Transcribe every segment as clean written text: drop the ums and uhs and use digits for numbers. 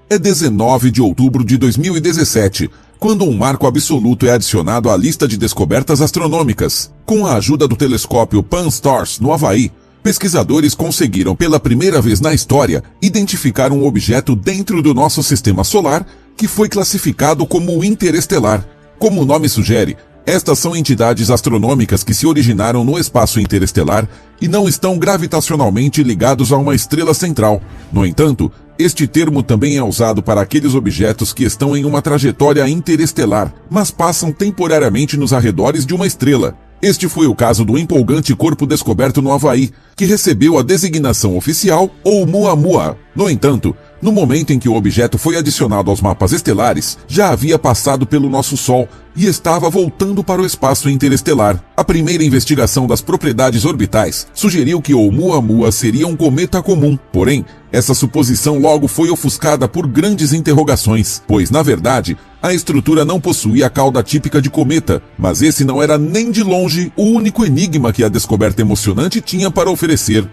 É 19 de outubro de 2017, quando um marco absoluto é adicionado à lista de descobertas astronômicas. Com a ajuda do telescópio Pan-STARRS no Havaí, pesquisadores conseguiram pela primeira vez na história identificar um objeto dentro do nosso sistema solar que foi classificado como interestelar. Como o nome sugere, estas são entidades astronômicas que se originaram no espaço interestelar e não estão gravitacionalmente ligados a uma estrela central. No entanto, este termo também é usado para aqueles objetos que estão em uma trajetória interestelar, mas passam temporariamente nos arredores de uma estrela. Este foi o caso do empolgante corpo descoberto no Havaí, que recebeu a designação oficial Oumuamua. No entanto, no momento em que o objeto foi adicionado aos mapas estelares, já havia passado pelo nosso Sol e estava voltando para o espaço interestelar. A primeira investigação das propriedades orbitais sugeriu que Oumuamua seria um cometa comum. Porém, essa suposição logo foi ofuscada por grandes interrogações, pois, na verdade, a estrutura não possuía a cauda típica de cometa, mas esse não era nem de longe o único enigma que a descoberta emocionante tinha para oferecer.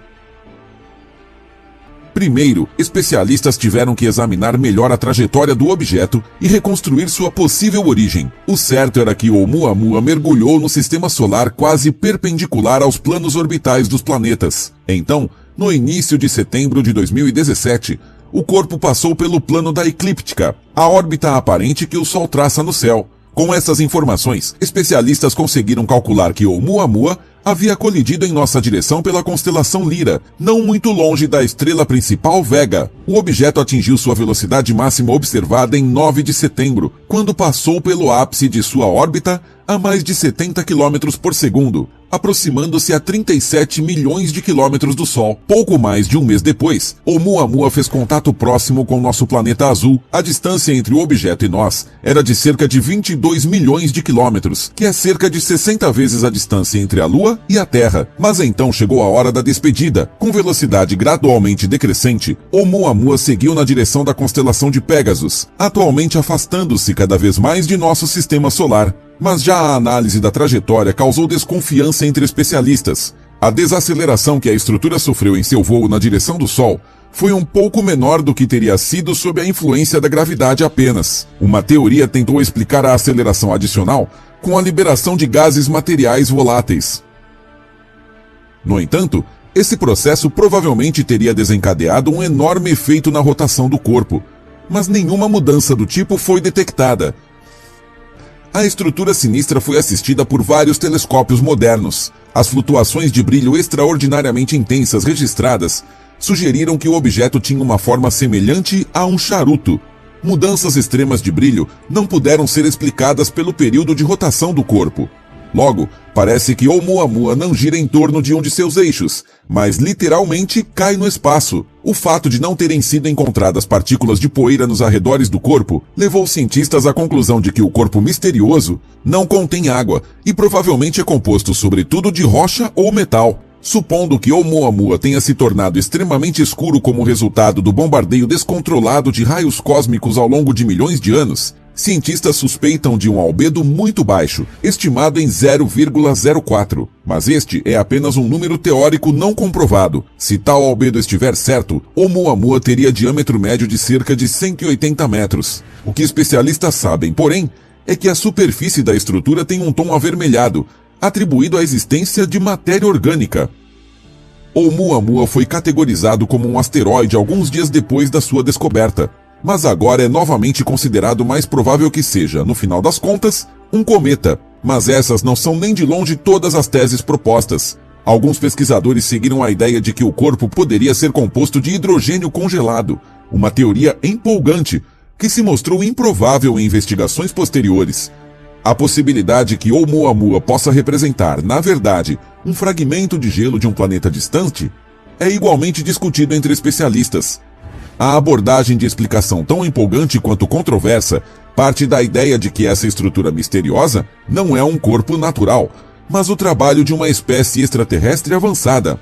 Primeiro, especialistas tiveram que examinar melhor a trajetória do objeto e reconstruir sua possível origem. O certo era que Oumuamua mergulhou no sistema solar quase perpendicular aos planos orbitais dos planetas. Então, no início de setembro de 2017, o corpo passou pelo plano da eclíptica, a órbita aparente que o Sol traça no céu. Com essas informações, especialistas conseguiram calcular que Oumuamua havia colidido em nossa direção pela constelação Lira, não muito longe da estrela principal Vega. O objeto atingiu sua velocidade máxima observada em 9 de setembro, quando passou pelo ápice de sua órbita a mais de 70 km por segundo, aproximando-se a 37 milhões de quilômetros do Sol. Pouco mais de um mês depois, Oumuamua fez contato próximo com nosso planeta azul. A distância entre o objeto e nós era de cerca de 22 milhões de quilômetros, que é cerca de 60 vezes a distância entre a Lua e a Terra. Mas então chegou a hora da despedida. Com velocidade gradualmente decrescente, Oumuamua seguiu na direção da constelação de Pégasus, atualmente afastando-se cada vez mais de nosso sistema solar. Mas já a análise da trajetória causou desconfiança entre especialistas. A desaceleração que a estrutura sofreu em seu voo na direção do Sol foi um pouco menor do que teria sido sob a influência da gravidade apenas. Uma teoria tentou explicar a aceleração adicional com a liberação de gases materiais voláteis. No entanto, esse processo provavelmente teria desencadeado um enorme efeito na rotação do corpo, mas nenhuma mudança do tipo foi detectada. A estrutura sinistra foi assistida por vários telescópios modernos. As flutuações de brilho extraordinariamente intensas registradas sugeriram que o objeto tinha uma forma semelhante a um charuto. Mudanças extremas de brilho não puderam ser explicadas pelo período de rotação do corpo. Logo, parece que Oumuamua não gira em torno de um de seus eixos, mas literalmente cai no espaço. O fato de não terem sido encontradas partículas de poeira nos arredores do corpo levou cientistas à conclusão de que o corpo misterioso não contém água e provavelmente é composto sobretudo de rocha ou metal. Supondo que Oumuamua tenha se tornado extremamente escuro como resultado do bombardeio descontrolado de raios cósmicos ao longo de milhões de anos, cientistas suspeitam de um albedo muito baixo, estimado em 0,04. Mas este é apenas um número teórico não comprovado. Se tal albedo estiver certo, Oumuamua teria diâmetro médio de cerca de 180 metros. O que especialistas sabem, porém, é que a superfície da estrutura tem um tom avermelhado, atribuído à existência de matéria orgânica. Oumuamua foi categorizado como um asteroide alguns dias depois da sua descoberta, mas agora é novamente considerado mais provável que seja, no final das contas, um cometa. Mas essas não são nem de longe todas as teses propostas. Alguns pesquisadores seguiram a ideia de que o corpo poderia ser composto de hidrogênio congelado, uma teoria empolgante, que se mostrou improvável em investigações posteriores. A possibilidade que Oumuamua possa representar, na verdade, um fragmento de gelo de um planeta distante é igualmente discutido entre especialistas. A abordagem de explicação tão empolgante quanto controversa parte da ideia de que essa estrutura misteriosa não é um corpo natural, mas o trabalho de uma espécie extraterrestre avançada.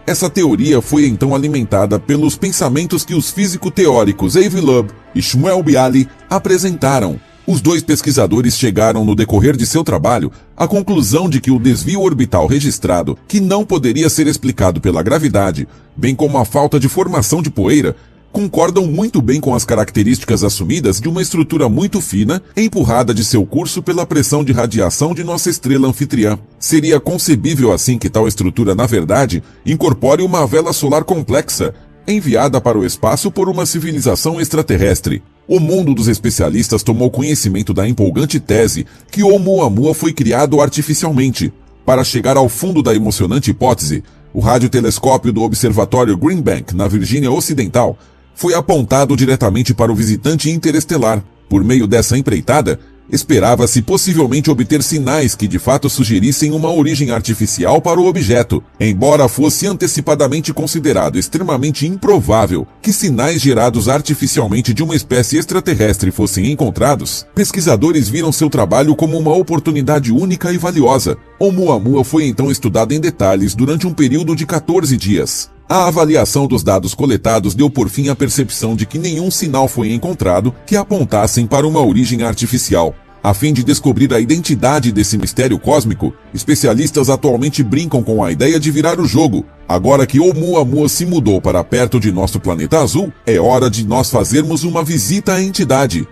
Essa teoria foi então alimentada pelos pensamentos que os físico-teóricos Avi Loeb e Shmuel Bialy apresentaram. Os dois pesquisadores chegaram no decorrer de seu trabalho à conclusão de que o desvio orbital registrado, que não poderia ser explicado pela gravidade, bem como a falta de formação de poeira, concordam muito bem com as características assumidas de uma estrutura muito fina, empurrada de seu curso pela pressão de radiação de nossa estrela anfitriã. Seria concebível assim que tal estrutura, na verdade, incorpore uma vela solar complexa, enviada para o espaço por uma civilização extraterrestre. O mundo dos especialistas tomou conhecimento da empolgante tese que Oumuamua foi criado artificialmente. Para chegar ao fundo da emocionante hipótese, o radiotelescópio do Observatório Green Bank, na Virgínia Ocidental, foi apontado diretamente para o visitante interestelar. Por meio dessa empreitada, esperava-se possivelmente obter sinais que de fato sugerissem uma origem artificial para o objeto, embora fosse antecipadamente considerado extremamente improvável que sinais gerados artificialmente de uma espécie extraterrestre fossem encontrados. Pesquisadores viram seu trabalho como uma oportunidade única e valiosa. Oumuamua foi então estudado em detalhes durante um período de 14 dias. A avaliação dos dados coletados deu por fim à percepção de que nenhum sinal foi encontrado que apontassem para uma origem artificial. A fim de descobrir a identidade desse mistério cósmico, especialistas atualmente brincam com a ideia de virar o jogo. Agora que Oumuamua se mudou para perto de nosso planeta azul, é hora de nós fazermos uma visita à entidade.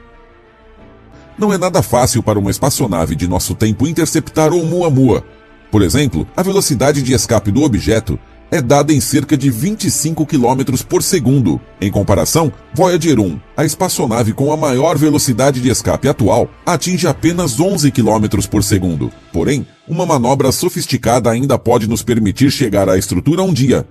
Não é nada fácil para uma espaçonave de nosso tempo interceptar Oumuamua. Por exemplo, a velocidade de escape do objeto é dada em cerca de 25 km por segundo. Em comparação, Voyager 1, a espaçonave com a maior velocidade de escape atual, atinge apenas 11 km por segundo. Porém, uma manobra sofisticada ainda pode nos permitir chegar à estrutura um dia.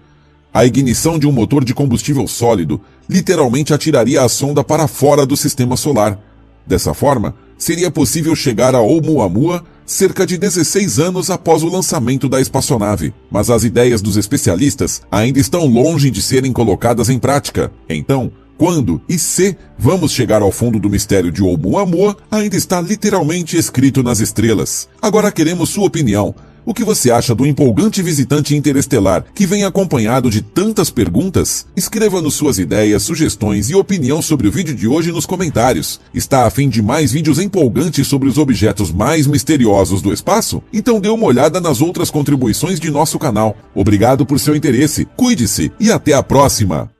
A ignição de um motor de combustível sólido literalmente atiraria a sonda para fora do sistema solar. Dessa forma, seria possível chegar a Oumuamua cerca de 16 anos após o lançamento da espaçonave. Mas as ideias dos especialistas ainda estão longe de serem colocadas em prática. Então, quando e se vamos chegar ao fundo do mistério de Oumuamua ainda está literalmente escrito nas estrelas. Agora queremos sua opinião. O que você acha do empolgante visitante interestelar que vem acompanhado de tantas perguntas? Escreva-nos suas ideias, sugestões e opinião sobre o vídeo de hoje nos comentários. Está a fim de mais vídeos empolgantes sobre os objetos mais misteriosos do espaço? Então dê uma olhada nas outras contribuições de nosso canal. Obrigado por seu interesse, cuide-se e até a próxima!